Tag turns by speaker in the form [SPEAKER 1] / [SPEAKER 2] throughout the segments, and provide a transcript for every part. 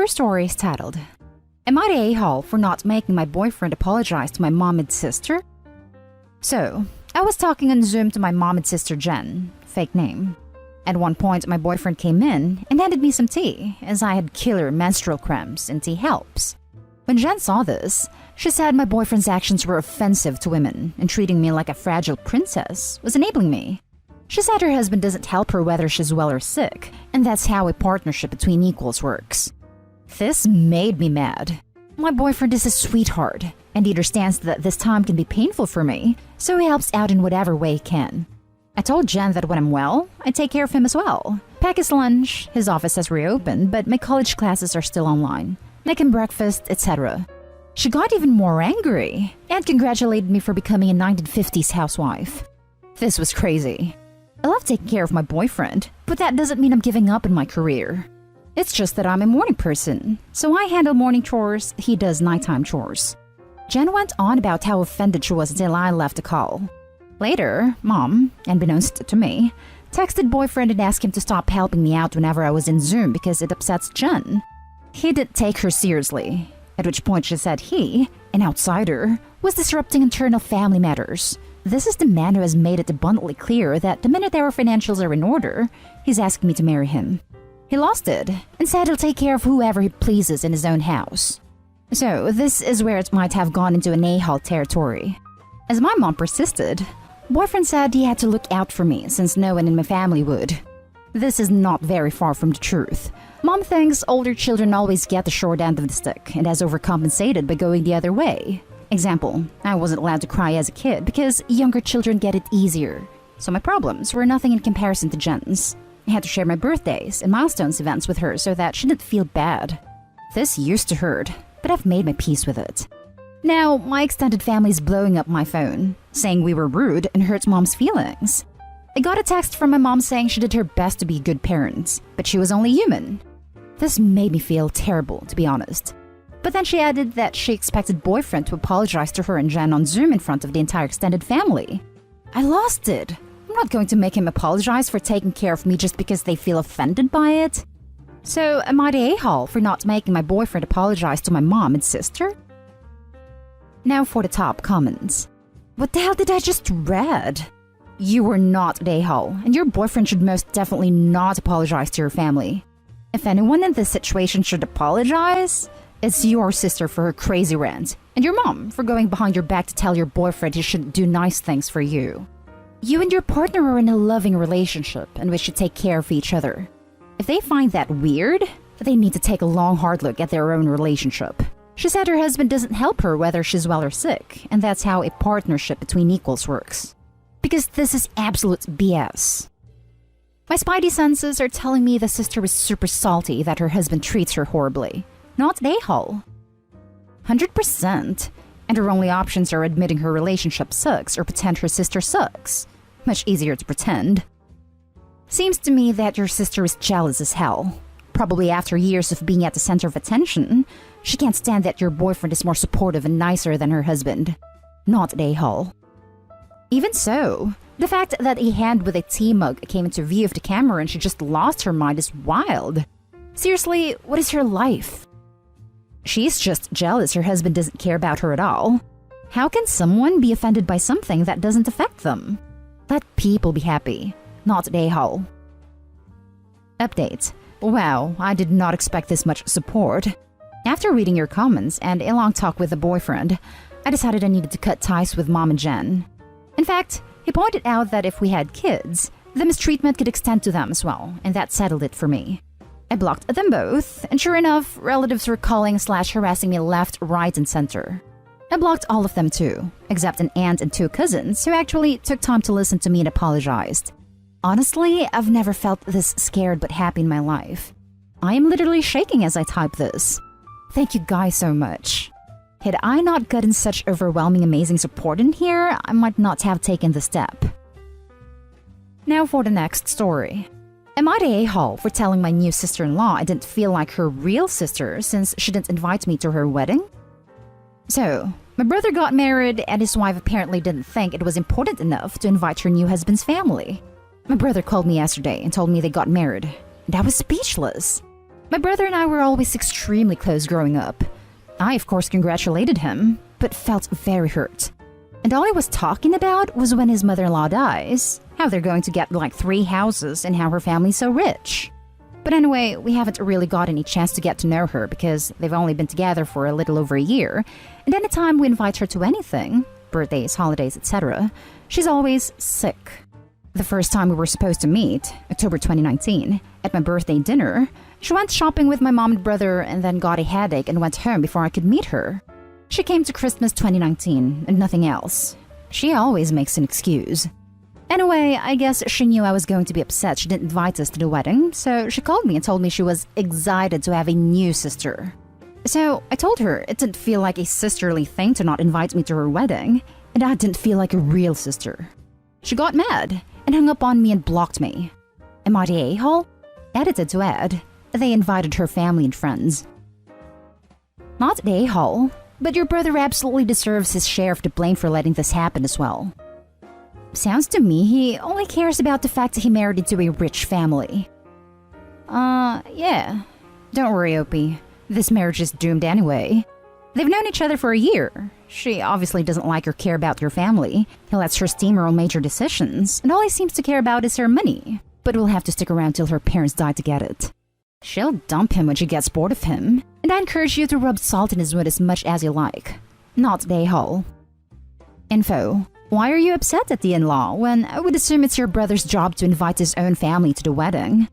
[SPEAKER 1] first story is titled, Am I the a-hole for not making my boyfriend apologize to my mom and sister? So, I was talking on Zoom to my mom and sister Jen, fake name. At one point, my boyfriend came in and handed me some tea, as I had killer menstrual cramps and tea helps. When Jen saw this, she said my boyfriend's actions were offensive to women and treating me like a fragile princess was enabling me. She said her husband doesn't help her whether she's well or sick, and that's how a partnership between equals works. This made me mad. My boyfriend is a sweetheart, and he understands that this time can be painful for me, so he helps out in whatever way he can. I told Jen that when I'm well, I take care of him as well. Pack his lunch, his office has reopened, but my college classes are still online. Make him breakfast, etc. She got even more angry and congratulated me for becoming a 1950s housewife. This was crazy. I love taking care of my boyfriend, but that doesn't mean I'm giving up in my career. It's just that I'm a morning person, so I handle morning chores, he does nighttime chores. Jen went on about how offended she was until I left the call. Later, Mom, unbeknownst to me, texted boyfriend and asked him to stop helping me out whenever I was in Zoom because it upsets Jen. He didn't take her seriously, at which point she said he, an outsider, was disrupting internal family matters. This is the man who has made it abundantly clear that the minute our financials are in order, he's asking me to marry him. He lost it and said he'll take care of whoever he pleases in his own house. So this is where it might have gone into an a-hole territory. As my mom persisted, boyfriend said he had to look out for me since no one in my family would. This is not very far from the truth. Mom thinks older children always get the short end of the stick and has overcompensated by going the other way. Example, I wasn't allowed to cry as a kid because younger children get it easier. So my problems were nothing in comparison to Jen's. I had to share my birthdays and milestones events with her so that she didn't feel bad. This used to hurt, but I've made my peace with it. Now, my extended family is blowing up my phone, saying we were rude and hurt Mom's feelings. I got a text from my mom saying she did her best to be good parents, but she was only human. This made me feel terrible, to be honest. But then she added that she expected boyfriend to apologize to her and Jen on Zoom in front of the entire extended family. I lost it. I'm not going to make him apologize for taking care of me just because they feel offended by it. So, am I the a-hole for not making my boyfriend apologize to my mom and sister? Now for the top comments. What the hell did I just read? You were not the a-hole, and your boyfriend should most definitely not apologize to your family. If anyone in this situation should apologize, it's your sister for her crazy rant, and your mom for going behind your back to tell your boyfriend he shouldn't do nice things for you. You and your partner are in a loving relationship and we should take care of each other. If they find that weird, they need to take a long hard look at their own relationship. She said her husband doesn't help her whether she's well or sick, and that's how a partnership between equals works. Because this is absolute BS. My spidey senses are telling me the sister is super salty that her husband treats her horribly. Not an a-hole. 100%. And her only options are admitting her relationship sucks or pretend her sister sucks. Much easier to pretend. Seems to me that your sister is jealous as hell. Probably after years of being at the center of attention, she can't stand that your boyfriend is more supportive and nicer than her husband. Not an a-hole. Even so, the fact that a hand with a tea mug came into view of the camera and she just lost her mind is wild. Seriously, what is her life? She's just jealous her husband doesn't care about her at all. How can someone be offended by something that doesn't affect them? Let people be happy, not an a-hole. Update. Wow, I did not expect this much support. After reading your comments and a long talk with the boyfriend, I decided I needed to cut ties with Mom and Jen. In fact, he pointed out that if we had kids, the mistreatment could extend to them as well, and that settled it for me. I blocked them both, and sure enough, relatives were calling/harassing me left, right, and center. I blocked all of them too, except an aunt and 2 cousins who actually took time to listen to me and apologized. Honestly, I've never felt this scared but happy in my life. I am literally shaking as I type this. Thank you guys so much. Had I not gotten such overwhelming amazing support in here, I might not have taken the step. Now for the next story. Am I the a-hole for telling my new sister-in-law I didn't feel like her real sister since she didn't invite me to her wedding? So, my brother got married and his wife apparently didn't think it was important enough to invite her new husband's family. My brother called me yesterday and told me they got married, and I was speechless. My brother and I were always extremely close growing up. I, of course, congratulated him, but felt very hurt. And all he was talking about was when his mother-in-law dies, how they're going to get like 3 houses and how her family's so rich. But anyway, we haven't really got any chance to get to know her because they've only been together for a little over a year, and anytime we invite her to anything, birthdays, holidays, etc., she's always sick. The first time we were supposed to meet, October 2019, at my birthday dinner, she went shopping with my mom and brother and then got a headache and went home before I could meet her. She came to Christmas 2019 and nothing else. She always makes an excuse. Anyway, I guess she knew I was going to be upset she didn't invite us to the wedding, so she called me and told me she was excited to have a new sister. So I told her it didn't feel like a sisterly thing to not invite me to her wedding, and I didn't feel like a real sister. She got mad and hung up on me and blocked me. Am I the a-hole? Edited to add, they invited her family and friends. Not the a-hole, but your brother absolutely deserves his share of the blame for letting this happen as well. Sounds to me he only cares about the fact that he married into a rich family. Yeah. Don't worry, Opie. This marriage is doomed anyway. They've known each other for a year. She obviously doesn't like or care about your family. He lets her steam her own major decisions, and all he seems to care about is her money. But we'll have to stick around till her parents die to get it. She'll dump him when she gets bored of him, and I encourage you to rub salt in his wound as much as you like. Not the a-hole. Info. Why are you upset at the in-law when I would assume it's your brother's job to invite his own family to the wedding?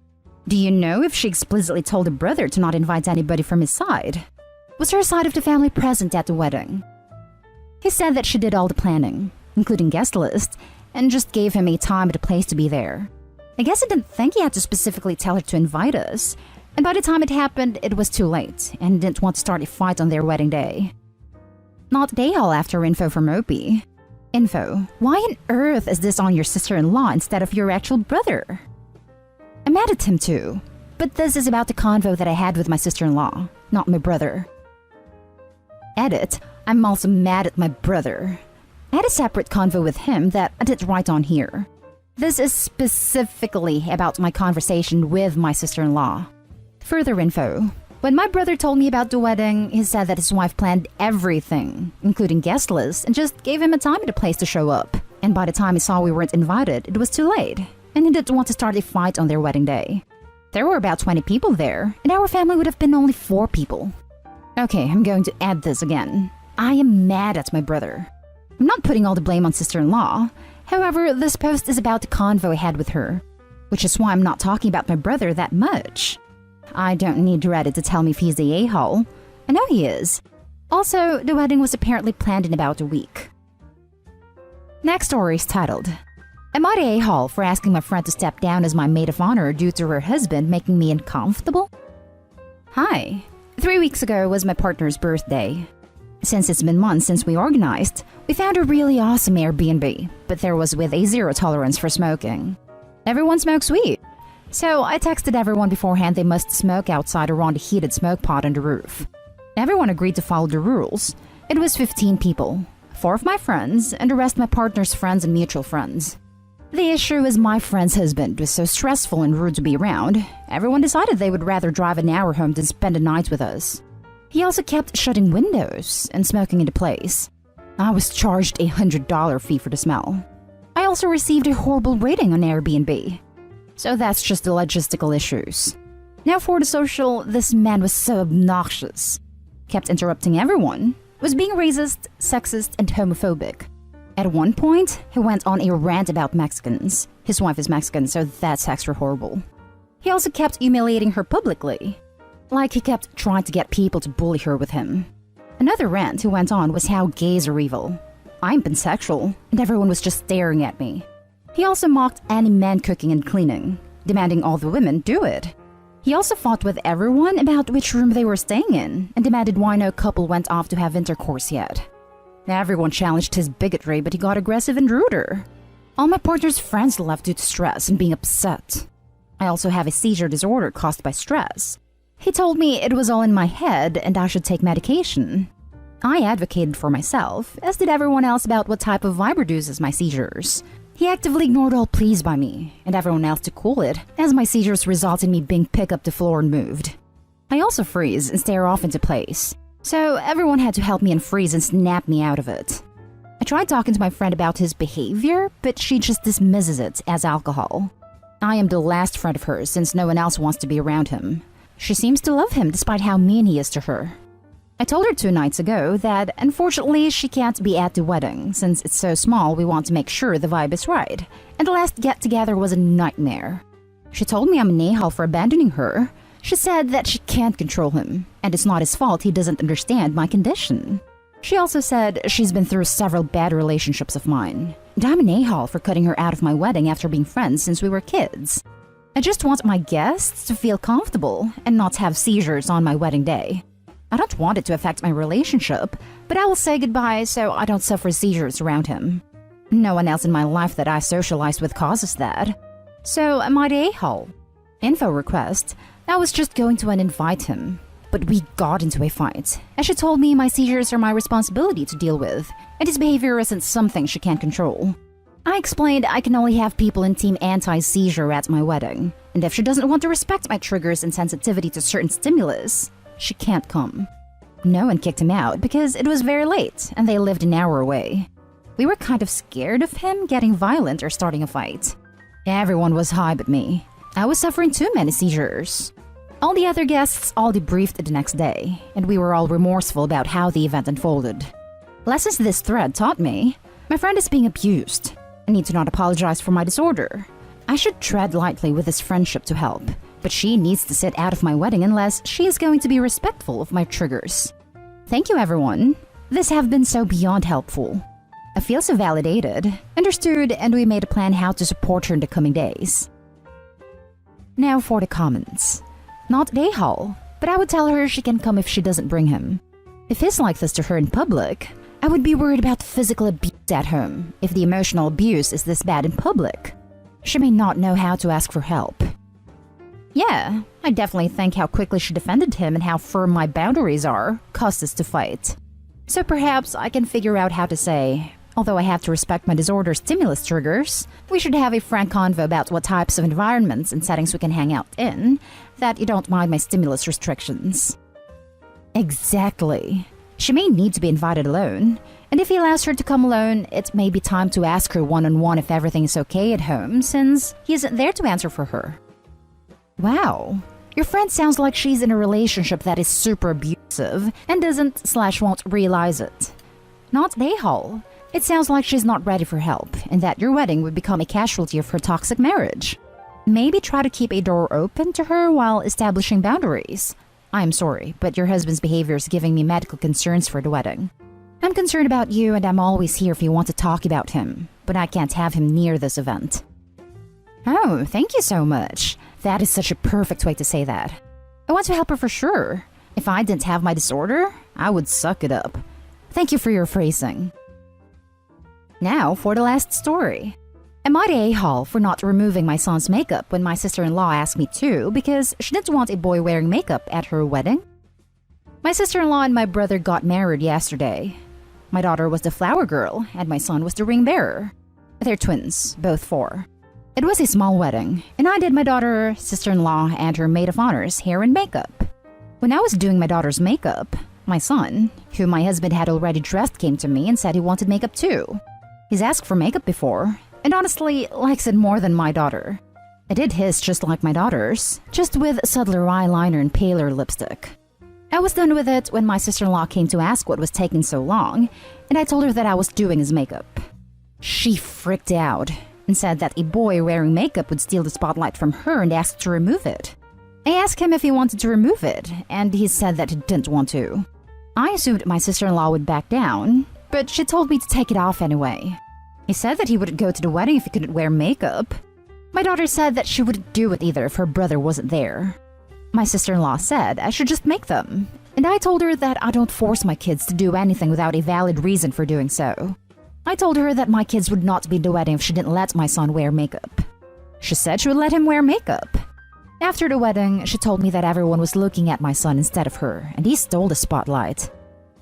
[SPEAKER 1] Do you know if she explicitly told her brother to not invite anybody from his side? Was her side of the family present at the wedding? He said that she did all the planning, including guest list, and just gave him a time and a place to be there. I guess he didn't think he had to specifically tell her to invite us, and by the time it happened, it was too late, and he didn't want to start a fight on their wedding day. Not day-hall after info from Opie. Info. Why on earth is this on your sister-in-law instead of your actual brother? I'm mad at him too, but this is about the convo that I had with my sister-in-law, not my brother. Edit. I'm also mad at my brother. I had a separate convo with him that I didn't write on here. This is specifically about my conversation with my sister-in-law. Further info. When my brother told me about the wedding, he said that his wife planned everything, including guest lists, and just gave him a time and a place to show up. And by the time he saw we weren't invited, it was too late, and he didn't want to start a fight on their wedding day. There were about 20 people there, and our family would have been only 4 people. Okay, I'm going to add this again. I am mad at my brother. I'm not putting all the blame on sister-in-law. However, this post is about the convo I had with her, which is why I'm not talking about my brother that much. I don't need Reddit to tell me if he's the a-hole. I know he is. Also, the wedding was apparently planned in about a week. Next story is titled, Am I the a-hole for asking my friend to step down as my maid of honor due to her husband making me uncomfortable? Hi. 3 weeks ago was my partner's birthday. Since it's been months since we organized, we found a really awesome Airbnb, but there was with a 0 tolerance for smoking. Everyone smokes weed. So I texted everyone beforehand they must smoke outside around a heated smoke pot on the roof. Everyone agreed to follow the rules. It was 15 people, 4 of my friends, and the rest my partner's friends and mutual friends. The issue is my friend's husband was so stressful and rude to be around, everyone decided they would rather drive an hour home than spend a night with us. He also kept shutting windows and smoking into place. I was charged a $100 fee for the smell. I also received a horrible rating on Airbnb. So that's just the logistical issues. Now for the social, this man was so obnoxious. Kept interrupting everyone, was being racist, sexist, and homophobic. At one point, he went on a rant about Mexicans. His wife is Mexican, so that's extra horrible. He also kept humiliating her publicly. Like he kept trying to get people to bully her with him. Another rant he went on was how gays are evil. I'm pansexual, and everyone was just staring at me. He also mocked any man cooking and cleaning, demanding all the women do it. He also fought with everyone about which room they were staying in, and demanded why no couple went off to have intercourse yet. Everyone challenged his bigotry, but he got aggressive and ruder. All my partner's friends left due to stress and being upset. I also have a seizure disorder caused by stress. He told me it was all in my head and I should take medication. I advocated for myself, as did everyone else, about what type of vibe reduces my seizures. He actively ignored all pleas by me, and everyone else to cool it, as my seizures resulted in me being picked up the floor and moved. I also freeze and stare off into place, so everyone had to help me unfreeze and snap me out of it. I tried talking to my friend about his behavior, but she just dismisses it as alcohol. I am the last friend of hers since no one else wants to be around him. She seems to love him despite how mean he is to her. I told her 2 nights ago that unfortunately she can't be at the wedding since it's so small. We want to make sure the vibe is right, and the last get-together was a nightmare. She told me I'm an a-hole for abandoning her. She said that she can't control him, and it's not his fault he doesn't understand my condition. She also said she's been through several bad relationships of mine, and I'm an a-hole for cutting her out of my wedding after being friends since we were kids. I just want my guests to feel comfortable and not have seizures on my wedding day. I don't want it to affect my relationship, but I will say goodbye so I don't suffer seizures around him. No one else in my life that I socialize with causes that. So am I the a-hole? Info request. I was just going to uninvite him, but we got into a fight, as she told me my seizures are my responsibility to deal with, and his behavior isn't something she can't control. I explained I can only have people in Team Anti-Seizure at my wedding, and if she doesn't want to respect my triggers and sensitivity to certain stimulus, she can't come. No one kicked him out because it was very late and they lived an hour away. We were kind of scared of him getting violent or starting a fight. Everyone was high but me. I was suffering too many seizures. All the other guests all debriefed the next day, and we were all remorseful about how the event unfolded. Lessons this thread taught me: my friend is being abused. I need to not apologize for my disorder. I should tread lightly with this friendship to help, but she needs to sit out of my wedding unless she is going to be respectful of my triggers. Thank you, everyone. This have been so beyond helpful. I feel so validated, understood, and we made a plan how to support her in the coming days. Now for the comments. Not a-hole, but I would tell her she can come if she doesn't bring him. If he's like this to her in public, I would be worried about physical abuse at home if the emotional abuse is this bad in public. She may not know how to ask for help. Yeah, I definitely think how quickly she defended him and how firm my boundaries are caused us to fight. So perhaps I can figure out how to say, although I have to respect my disorder stimulus triggers, we should have a frank convo about what types of environments and settings we can hang out in, that you don't mind my stimulus restrictions. Exactly. She may need to be invited alone, and if he allows her to come alone, it may be time to ask her one-on-one if everything is okay at home, since he isn't there to answer for her. Wow, your friend sounds like she's in a relationship that is super abusive and doesn't/won't realize it. Not a-hole. It sounds like she's not ready for help, and that your wedding would become a casualty of her toxic marriage. Maybe try to keep a door open to her while establishing boundaries. I'm sorry, but your husband's behavior is giving me medical concerns for the wedding. I'm concerned about you and I'm always here if you want to talk about him, but I can't have him near this event. Oh, thank you so much. That is such a perfect way to say that. I want to help her for sure. If I didn't have my disorder, I would suck it up. Thank you for your phrasing. Now for the last story. Am I the a-hole for not removing my son's makeup when my sister-in-law asked me to because she didn't want a boy wearing makeup at her wedding? My sister-in-law and my brother got married yesterday. My daughter was the flower girl and my son was the ring bearer. They're twins, both 4. It was a small wedding, and I did my daughter, sister-in-law, and her maid of honor's hair and makeup. When I was doing my daughter's makeup, my son, who my husband had already dressed, came to me and said he wanted makeup too. He's asked for makeup before, and honestly likes it more than my daughter. I did his just like my daughter's, just with subtler eyeliner and paler lipstick. I was done with it when my sister-in-law came to ask what was taking so long, and I told her that I was doing his makeup. She freaked out and said that a boy wearing makeup would steal the spotlight from her and asked to remove it. I asked him if he wanted to remove it, and he said that he didn't want to. I assumed my sister-in-law would back down, but she told me to take it off anyway. He said that he wouldn't go to the wedding if he couldn't wear makeup. My daughter said that she wouldn't do it either if her brother wasn't there. My sister-in-law said I should just make them, and I told her that I don't force my kids to do anything without a valid reason for doing so. I told her that my kids would not be at the wedding if she didn't let my son wear makeup. She said she would let him wear makeup. After the wedding, she told me that everyone was looking at my son instead of her, and he stole the spotlight.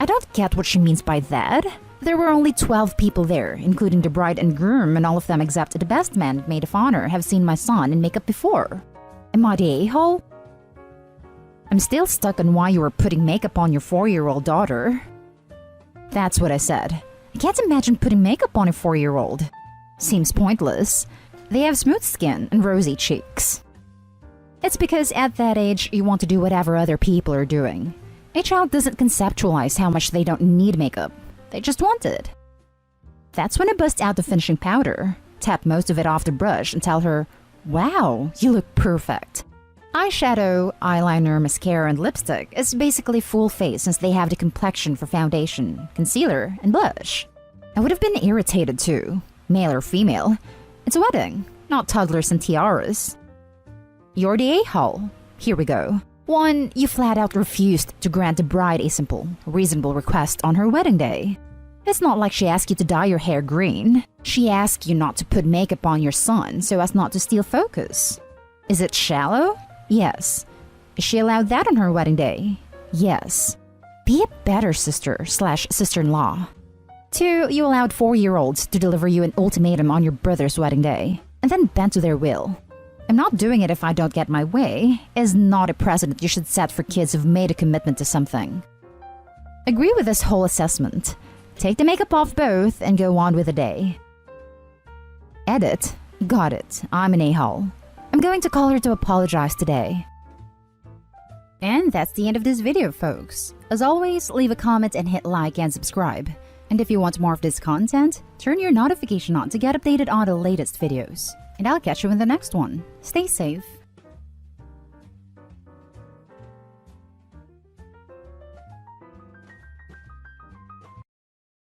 [SPEAKER 1] I don't get what she means by that. There were only 12 people there, including the bride and groom, and all of them except the best man and maid of honor have seen my son in makeup before. Am I the a-hole? I'm still stuck on why you were putting makeup on your 4-year-old daughter. That's what I said. I can't imagine putting makeup on a 4-year-old. Seems pointless. They have smooth skin and rosy cheeks. It's because at that age, you want to do whatever other people are doing. A child doesn't conceptualize how much they don't need makeup. They just want it. That's when I bust out the finishing powder, tap most of it off the brush and tell her, "Wow, you look perfect." Eyeshadow, eyeliner, mascara, and lipstick is basically full face since they have the complexion for foundation, concealer, and blush. I would have been irritated too, male or female. It's a wedding, not toddlers and tiaras. You're the a-hole. Here we go. 1. You flat out refused to grant the bride a simple, reasonable request on her wedding day. It's not like she asked you to dye your hair green. She asked you not to put makeup on your son so as not to steal focus. Is it shallow? Yes. Is she allowed that on her wedding day? Yes. Be a better sister/sister-in-law. 2. You allowed 4-year-olds to deliver you an ultimatum on your brother's wedding day, and then bend to their will. "I'm not doing it if I don't get my way" is not a precedent you should set for kids who've made a commitment to something. Agree with this whole assessment. Take the makeup off both and go on with the day. Edit. Got it. I'm an a-hole. I'm going to call her to apologize today. And that's the end of this video, folks. As always, leave a comment and hit like and subscribe. And if you want more of this content, turn your notification on to get updated on the latest videos. And I'll catch you in the next one. Stay safe.